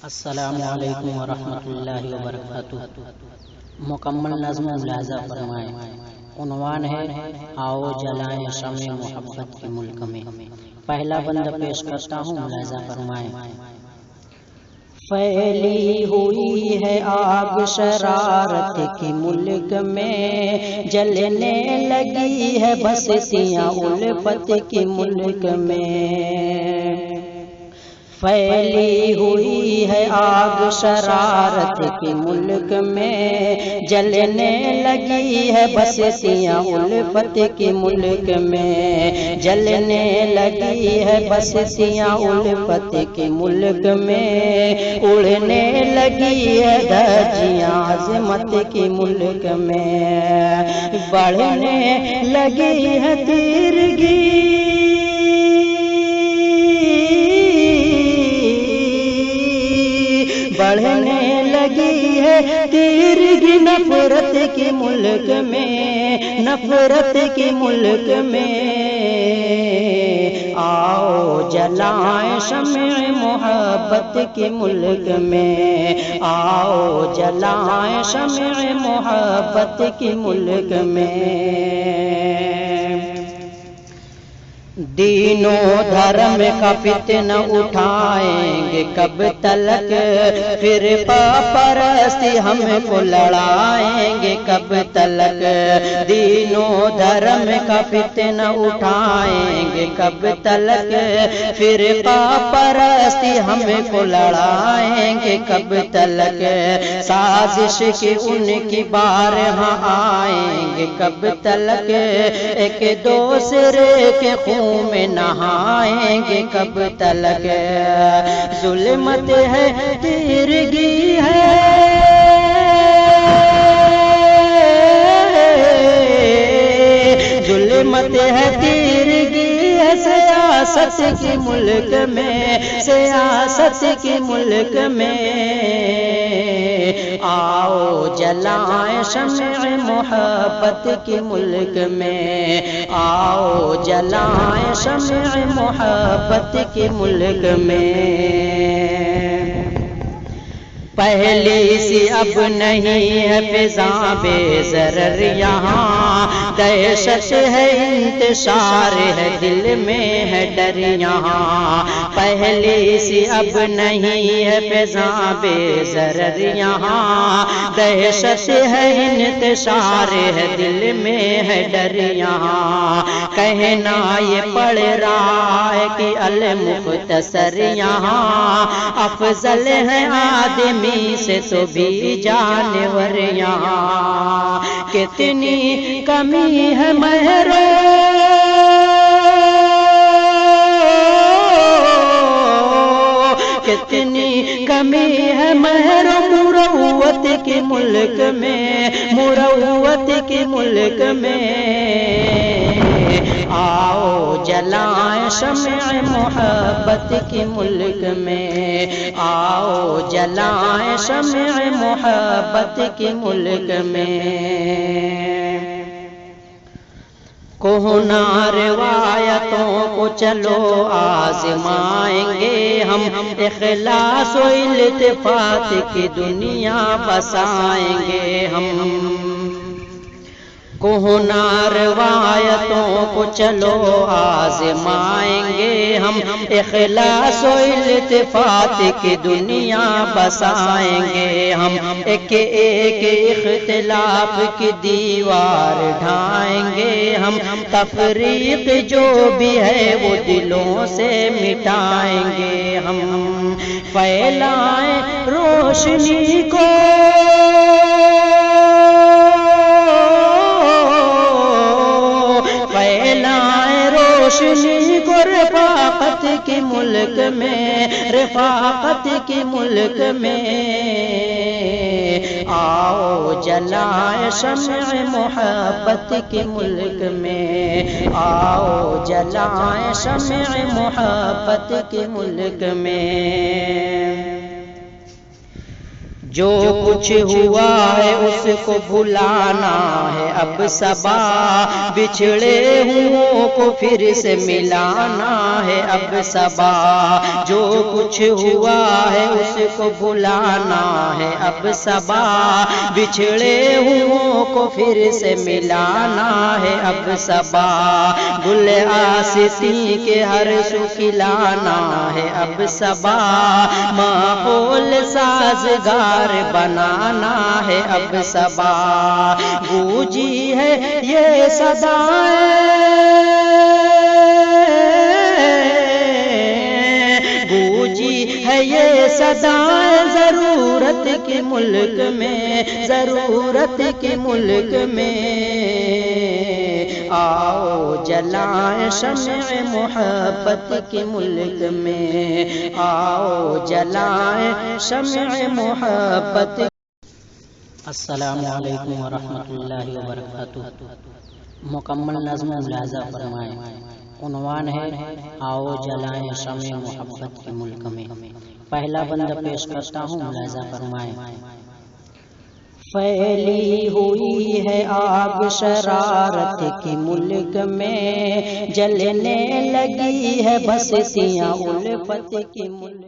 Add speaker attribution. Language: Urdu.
Speaker 1: السلام علیکم ورحمۃ اللہ وبرکاتہ۔ مکمل نظم ملاحظہ فرمائیں۔ عنوان ہے آؤ جلائیں شمع محبت کے ملک میں۔ پہلا بند پیش کرتا ہوں، ملاحظہ فرمائیں۔ پھیلی ہوئی ہے آگ شرارت کی ملک میں، جلنے لگی ہے بستیاں الفت کی ملک میں۔ پھیلی ہوئی ہے آگ شرارت کے ملک میں، جلنے لگی ہے بستیاں الفت کے ملک میں، جلنے لگی ہے بستیاں الفت کے ملک میں، اڑنے لگی ہے دھجیاں عظمت کے ملک میں، بڑھنے لگی ہے تیرگی، بڑھنے لگی ہے تیرگی نفرت کے ملک میں، نفرت کے ملک میں۔ آؤ جلائیں شمع محبت کے ملک میں، آؤ جلائیں شمع محبت کے ملک میں۔ دین و دھرم کا فتنہ اٹھائیں گے کب تلک، پھر پرستی ہم کو لڑائیں گے کب تلک، دین و دھرم کا فتنہ اٹھائیں گے کب تلک، پھر پرستی ہم کو لڑائیں گے کب تلک، سازش کی ان کی بارہاں آئیں گے کب تلک، ایک دوسرے کے خون میں نہائیں گے کب تلک، ظلمت ہے تیرگی ہے، ظلمت ہے تیرگی ہے سیاست کے ملک میں، سیاست کے ملک میں۔ آؤ جلائیں شمع محبت کے ملک میں، آؤ جلائیں شمع محبت کے ملک میں۔ پہلی سی اب نہیں ہے فضا بے ضرر یہاں، دہشت ہے انتشار ہے دل میں ہے ڈر یہاں، پہلی سی اب نہیں ہے فضا بے ضرر یہاں، دہشت ہے انتشار ہے دل میں ہے ڈر یہاں، کہنا یہ پڑ رہا ہے کہ المختصر یہاں افضل ہے آدمی سے تو بھی جانور یہاں، کتنی کمی ہے مہرو، کتنی کمی ہے مہر مروت کے ملک میں، مروت کے ملک میں۔ آؤ جلائیں شمع محبت کے ملک میں، آؤ جلائیں شمع محبت کے ملک میں۔ کہنا روایتوں کو چلو آزمائیں گے ہم، اخلاص و التفات کی دنیا بسائیں گے ہم، کہنا روایتوں کو چلو آزمائیں گے ہم، اخلاص و التفات کی دنیا بسائیں گے ہم، ایک ایک اختلاف کی دیوار ڈھائیں گے ہم، تفریق جو بھی ہے وہ دلوں سے مٹائیں گے ہم، پھیلائیں روشنی کو، روشنی کو رفاقت کے ملک میں، رفاقت کے ملک میں۔ آؤ جلائیں شمع محبت کے ملک میں، آؤ جلائیں شمع محبت کے ملک میں۔ جو کچھ ہوا ہے اس کو بھلانا ہے اب صبا، بچھڑے ہوں کو پھر سے ملانا ہے اب صبا، جو کچھ ہوا ہے اس کو بھلانا ہے اب صبا، بچھڑے ہوں کو پھر سے ملانا ہے اب صبا، گل آستی کے ہر سو کھلانا ہے اب صبا، ماحول سازگار بنانا ہے اب صبا، گونجی ہے یہ صدائیں، گونجی ہے یہ صدائیں ضرورت کے ملک میں، ضرورت کے ملک میں، آؤ جلائیں شمع محبت کے ملک میں، آؤ جلائیں شمع محبت۔
Speaker 2: السلام علیکم ورحمۃ اللہ وبرکاتہ۔ مکمل نظم ملاحظہ فرمائیں۔ عنوان ہے آؤ جلائیں شمع محبت کے ملک میں۔ پہلا بند پیش کرتا ہوں، ملاحظہ فرمائیں۔ پھیلی ہوئی ہے آگ شرارت کے ملک میں، جلنے لگی ہے بستیاں الفت کے ملک